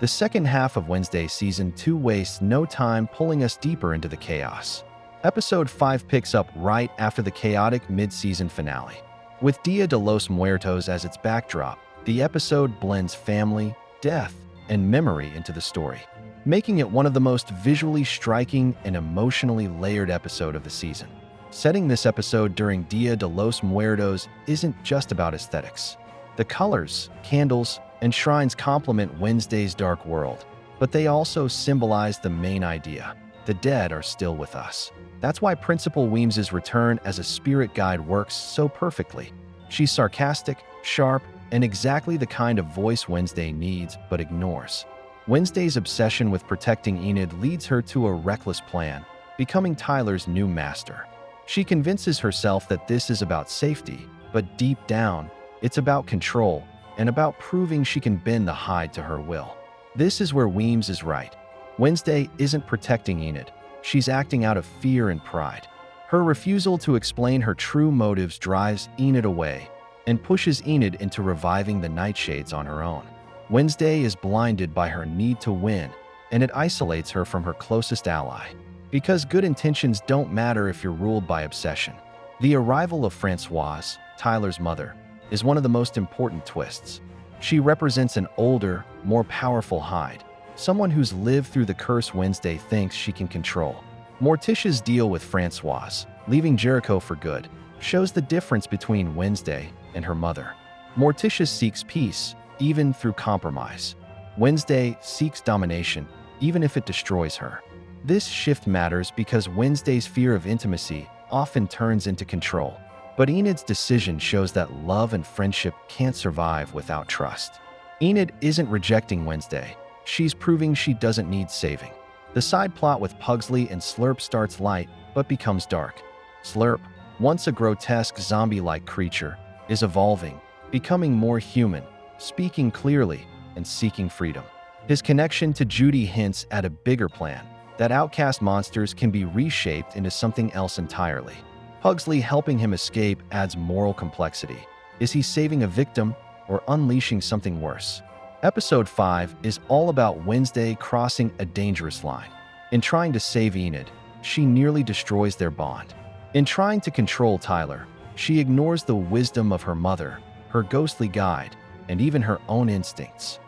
The second half of Wednesday Season 2 wastes no time pulling us deeper into the chaos. Episode 5 picks up right after the chaotic mid-season finale. With Dia de los Muertos as its backdrop, the episode blends family, death, and memory into the story, making it one of the most visually striking and emotionally layered episodes of the season. Setting this episode during Dia de los Muertos isn't just about aesthetics. The colors, candles, and shrines complement Wednesday's dark world, but they also symbolize the main idea: the dead are still with us. That's why Principal Weems' return as a spirit guide works so perfectly. She's sarcastic, sharp, and exactly the kind of voice Wednesday needs but ignores. Wednesday's obsession with protecting Enid leads her to a reckless plan, becoming Tyler's new master. She convinces herself that this is about safety, but deep down, it's about control and about proving she can bend the Hyde to her will. This is where Weems is right. Wednesday isn't protecting Enid. She's acting out of fear and pride. Her refusal to explain her true motives drives Enid away and pushes Enid into reviving the Nightshades on her own. Wednesday is blinded by her need to win, and it isolates her from her closest ally. Because good intentions don't matter if you're ruled by obsession. The arrival of Françoise, Tyler's mother, is one of the most important twists. She represents an older, more powerful Hyde, someone who's lived through the curse Wednesday thinks she can control. Morticia's deal with Françoise, leaving Jericho for good, shows the difference between Wednesday and her mother. Morticia seeks peace, even through compromise. Wednesday seeks domination, even if it destroys her. This shift matters because Wednesday's fear of intimacy often turns into control. But Enid's decision shows that love and friendship can't survive without trust. Enid isn't rejecting Wednesday. She's proving she doesn't need saving. The side plot with Pugsley and Slurp starts light, but becomes dark. Slurp, once a grotesque zombie-like creature, is evolving, becoming more human, speaking clearly, and seeking freedom. His connection to Judy hints at a bigger plan, that outcast monsters can be reshaped into something else entirely. Pugsley helping him escape adds moral complexity. Is he saving a victim or unleashing something worse? Episode 5 is all about Wednesday crossing a dangerous line. In trying to save Enid, she nearly destroys their bond. In trying to control Tyler, she ignores the wisdom of her mother, her ghostly guide, and even her own instincts.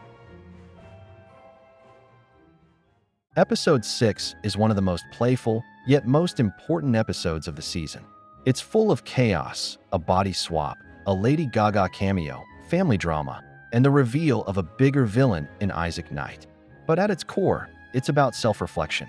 Episode 6 is one of the most playful, yet most important episodes of the season. It's full of chaos, a body swap, a Lady Gaga cameo, family drama, and the reveal of a bigger villain in Isaac Knight. But at its core, it's about self-reflection.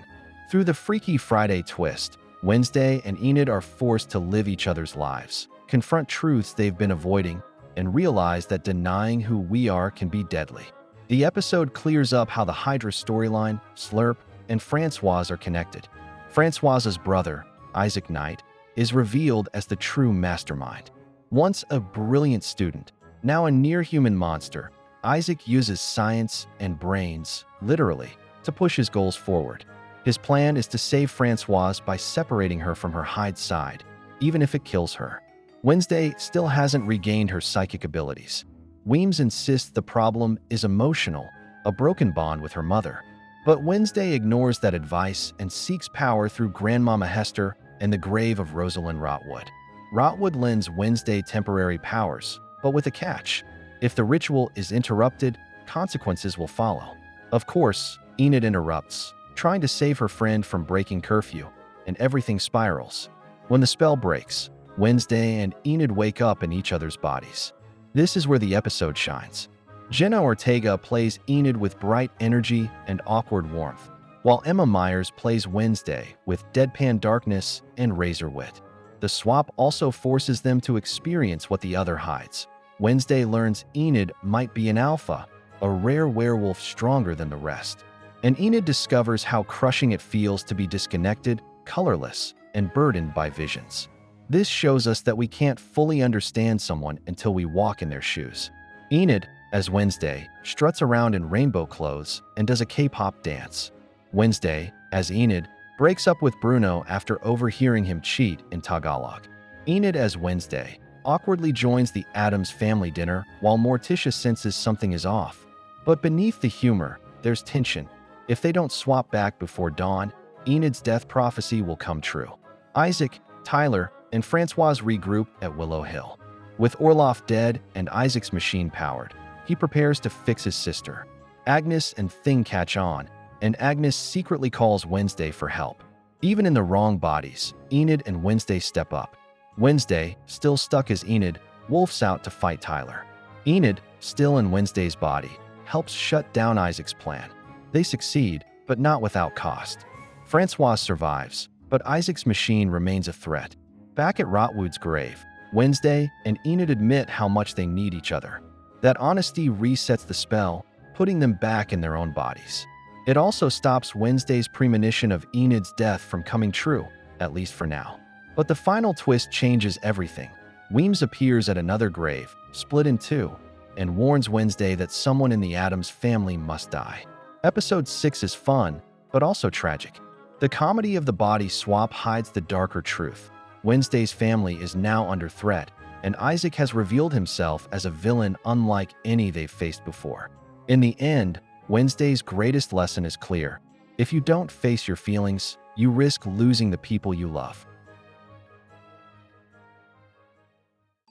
Through the Freaky Friday twist, Wednesday and Enid are forced to live each other's lives, confront truths they've been avoiding, and realize that denying who we are can be deadly. The episode clears up how the Hydra storyline, Slurp, and Françoise are connected. Françoise's brother, Isaac Knight, is revealed as the true mastermind. Once a brilliant student, now a near-human monster, Isaac uses science and brains, literally, to push his goals forward. His plan is to save Françoise by separating her from her Hyde side, even if it kills her. Wednesday still hasn't regained her psychic abilities. Weems insists the problem is emotional, a broken bond with her mother. But Wednesday ignores that advice and seeks power through Grandmama Hester and the grave of Rosalind Rotwood. Rotwood lends Wednesday temporary powers, but with a catch. If the ritual is interrupted, consequences will follow. Of course, Enid interrupts, trying to save her friend from breaking curfew, and everything spirals. When the spell breaks, Wednesday and Enid wake up in each other's bodies. This is where the episode shines. Jenna Ortega plays Enid with bright energy and awkward warmth, while Emma Myers plays Wednesday with deadpan darkness and razor wit. The swap also forces them to experience what the other hides. Wednesday learns Enid might be an alpha, a rare werewolf stronger than the rest. And Enid discovers how crushing it feels to be disconnected, colorless, and burdened by visions. This shows us that we can't fully understand someone until we walk in their shoes. Enid, as Wednesday, struts around in rainbow clothes and does a K-pop dance. Wednesday, as Enid, breaks up with Bruno after overhearing him cheat in Tagalog. Enid, as Wednesday, awkwardly joins the Addams family dinner while Morticia senses something is off. But beneath the humor, there's tension. If they don't swap back before dawn, Enid's death prophecy will come true. Isaac, Tyler, and Francois regroup at Willow Hill. With Orloff dead and Isaac's machine powered, he prepares to fix his sister. Agnes and Thing catch on, and Agnes secretly calls Wednesday for help. Even in the wrong bodies, Enid and Wednesday step up. Wednesday, still stuck as Enid, wolfs out to fight Tyler. Enid, still in Wednesday's body, helps shut down Isaac's plan. They succeed, but not without cost. Francois survives, but Isaac's machine remains a threat. Back at Rotwood's grave, Wednesday and Enid admit how much they need each other. That honesty resets the spell, putting them back in their own bodies. It also stops Wednesday's premonition of Enid's death from coming true, at least for now. But the final twist changes everything. Weems appears at another grave, split in two, and warns Wednesday that someone in the Addams family must die. Episode 6 is fun, but also tragic. The comedy of the body swap hides the darker truth. Wednesday's family is now under threat, and Isaac has revealed himself as a villain unlike any they've faced before. In the end, Wednesday's greatest lesson is clear. If you don't face your feelings, you risk losing the people you love.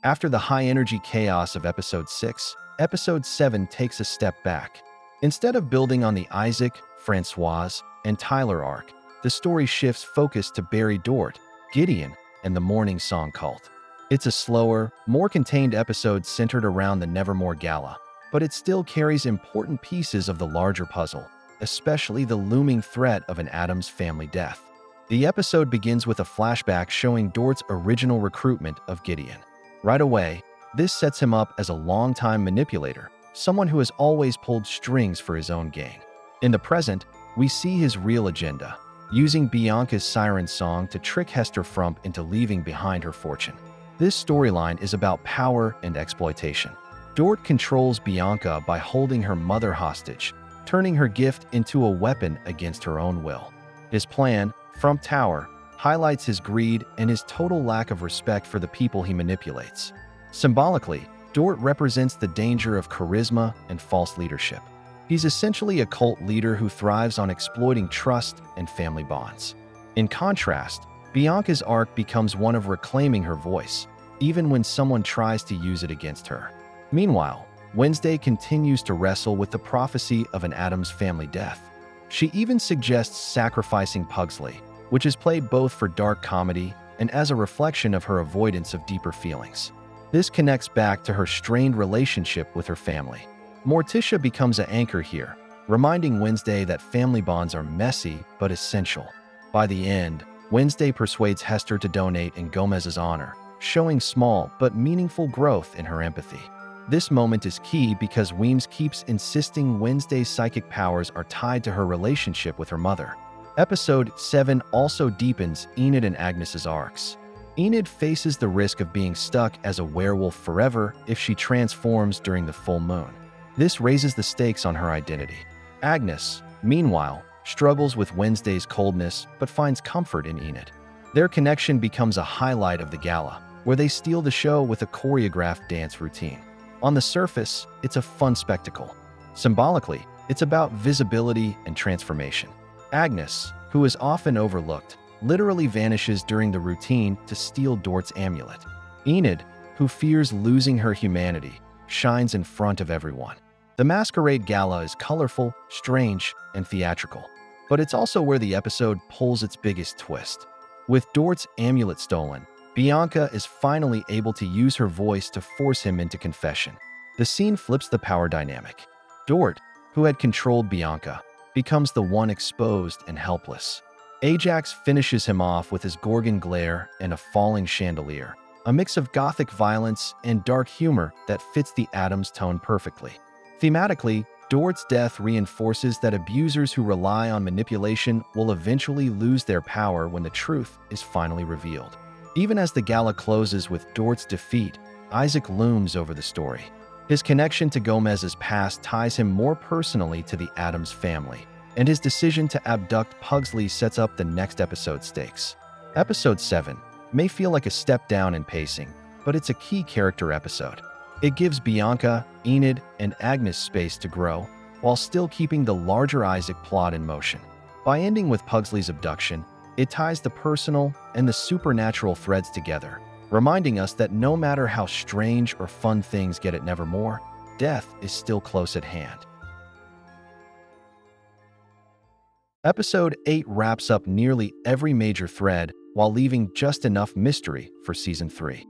After the high-energy chaos of Episode 6, Episode 7 takes a step back. Instead of building on the Isaac, Francois, and Tyler arc, the story shifts focus to Barry Dort, Gideon, and the Morning Song cult. It's a slower, more contained episode centered around the Nevermore gala, but it still carries important pieces of the larger puzzle, especially the looming threat of an Addams family death. The episode begins with a flashback showing Dort's original recruitment of Gideon. Right away, this sets him up as a longtime manipulator, someone who has always pulled strings for his own gain. In the present, we see his real agenda, using Bianca's siren song to trick Hester Frump into leaving behind her fortune. This storyline is about power and exploitation. Dort controls Bianca by holding her mother hostage, turning her gift into a weapon against her own will. His plan, Frump Tower, highlights his greed and his total lack of respect for the people he manipulates. Symbolically, Dort represents the danger of charisma and false leadership. He's essentially a cult leader who thrives on exploiting trust and family bonds. In contrast, Bianca's arc becomes one of reclaiming her voice, even when someone tries to use it against her. Meanwhile, Wednesday continues to wrestle with the prophecy of an Addams family death. She even suggests sacrificing Pugsley, which is played both for dark comedy and as a reflection of her avoidance of deeper feelings. This connects back to her strained relationship with her family. Morticia becomes an anchor here, reminding Wednesday that family bonds are messy but essential. By the end, Wednesday persuades Hester to donate in Gomez's honor, showing small but meaningful growth in her empathy. This moment is key because Weems keeps insisting Wednesday's psychic powers are tied to her relationship with her mother. Episode 7 also deepens Enid and Agnes's arcs. Enid faces the risk of being stuck as a werewolf forever if she transforms during the full moon. This raises the stakes on her identity. Agnes, meanwhile, struggles with Wednesday's coldness but finds comfort in Enid. Their connection becomes a highlight of the gala, where they steal the show with a choreographed dance routine. On the surface, it's a fun spectacle. Symbolically, it's about visibility and transformation. Agnes, who is often overlooked, literally vanishes during the routine to steal Dort's amulet. Enid, who fears losing her humanity, shines in front of everyone. The masquerade gala is colorful, strange, and theatrical, but it's also where the episode pulls its biggest twist. With Dort's amulet stolen, Bianca is finally able to use her voice to force him into confession. The scene flips the power dynamic. Dort, who had controlled Bianca, becomes the one exposed and helpless. Ajax finishes him off with his Gorgon glare and a falling chandelier, a mix of gothic violence and dark humor that fits the Addams tone perfectly. Thematically, Dort's death reinforces that abusers who rely on manipulation will eventually lose their power when the truth is finally revealed. Even as the gala closes with Dort's defeat, Isaac looms over the story. His connection to Gomez's past ties him more personally to the Addams family, and his decision to abduct Pugsley sets up the next episode's stakes. Episode 7 may feel like a step down in pacing, but it's a key character episode. It gives Bianca, Enid, and Agnes space to grow, while still keeping the larger Isaac plot in motion. By ending with Pugsley's abduction, it ties the personal and the supernatural threads together, reminding us that no matter how strange or fun things get at Nevermore, death is still close at hand. Episode 8 wraps up nearly every major thread while leaving just enough mystery for Season 3.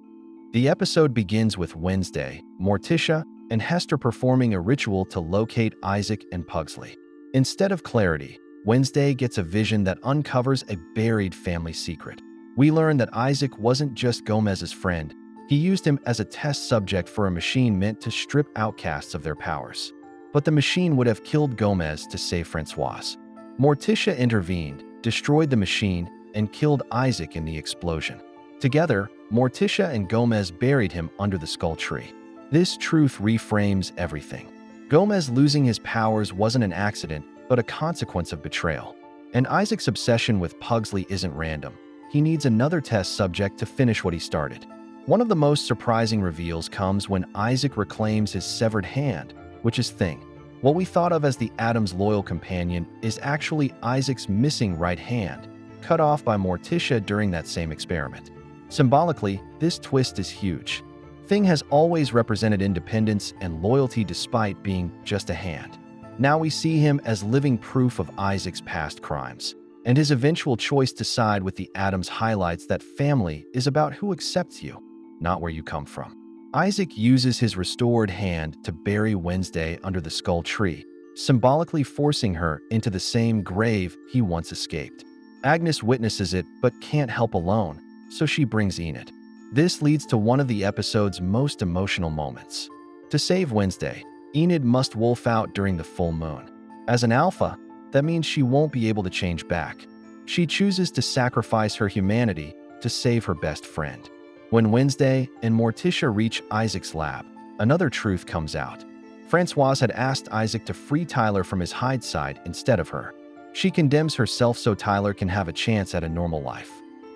The episode begins with Wednesday, Morticia, and Hester performing a ritual to locate Isaac and Pugsley. Instead of clarity, Wednesday gets a vision that uncovers a buried family secret. We learn that Isaac wasn't just Gomez's friend, he used him as a test subject for a machine meant to strip outcasts of their powers. But the machine would have killed Gomez to save Francoise. Morticia intervened, destroyed the machine, and killed Isaac in the explosion. Together, Morticia and Gomez buried him under the skull tree. This truth reframes everything. Gomez losing his powers wasn't an accident, but a consequence of betrayal. And Isaac's obsession with Pugsley isn't random. He needs another test subject to finish what he started. One of the most surprising reveals comes when Isaac reclaims his severed hand, which is Thing. What we thought of as the Addams' loyal companion is actually Isaac's missing right hand, cut off by Morticia during that same experiment. Symbolically, this twist is huge. Thing has always represented independence and loyalty despite being just a hand. Now we see him as living proof of Isaac's past crimes, and his eventual choice to side with the Addams highlights that family is about who accepts you, not where you come from. Isaac uses his restored hand to bury Wednesday under the skull tree, symbolically forcing her into the same grave he once escaped. Agnes witnesses it but can't help alone, so she brings Enid. This leads to one of the episode's most emotional moments. To save Wednesday, Enid must wolf out during the full moon. As an alpha, that means she won't be able to change back. She chooses to sacrifice her humanity to save her best friend. When Wednesday and Morticia reach Isaac's lab, another truth comes out. Francoise had asked Isaac to free Tyler from his Hyde side instead of her. She condemns herself so Tyler can have a chance at a normal life.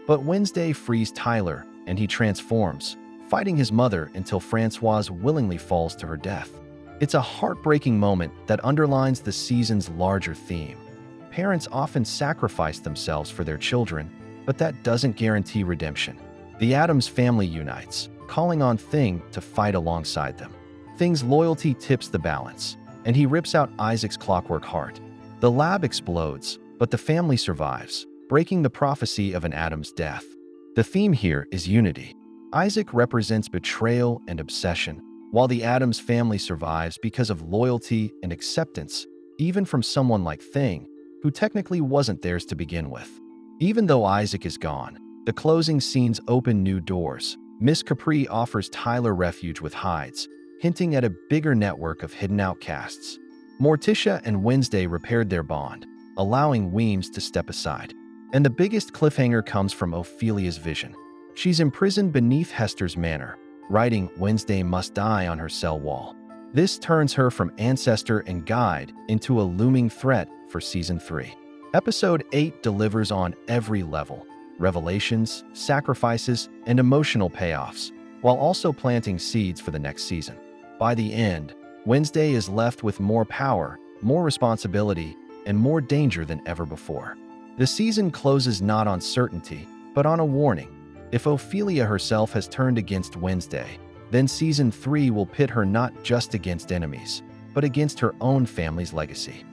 But Wednesday frees Tyler, and he transforms, fighting his mother until Francoise willingly falls to her death. It's a heartbreaking moment that underlines the season's larger theme. Parents often sacrifice themselves for their children, but that doesn't guarantee redemption. The Addams family unites, calling on Thing to fight alongside them. Thing's loyalty tips the balance, and he rips out Isaac's clockwork heart. The lab explodes, but the family survives, breaking the prophecy of an Addams death. The theme here is unity. Isaac represents betrayal and obsession, while the Addams family survives because of loyalty and acceptance, even from someone like Thing, who technically wasn't theirs to begin with. Even though Isaac is gone, the closing scenes open new doors. Miss Capri offers Tyler refuge with Hydes, hinting at a bigger network of hidden outcasts. Morticia and Wednesday repaired their bond, allowing Weems to step aside. And the biggest cliffhanger comes from Ophelia's vision. She's imprisoned beneath Hester's manor, writing "Wednesday must die" on her cell wall. This turns her from ancestor and guide into a looming threat for Season 3. Episode 8 delivers on every level: revelations, sacrifices, and emotional payoffs, while also planting seeds for the next season. By the end, Wednesday is left with more power, more responsibility, and more danger than ever before. The season closes not on certainty, but on a warning. If Ophelia herself has turned against Wednesday, then Season 3 will pit her not just against enemies, but against her own family's legacy.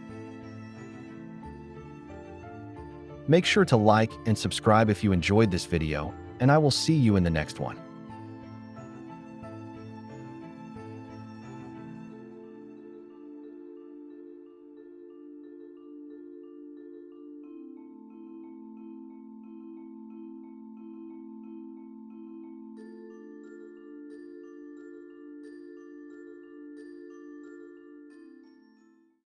Make sure to like and subscribe if you enjoyed this video, and I will see you in the next one.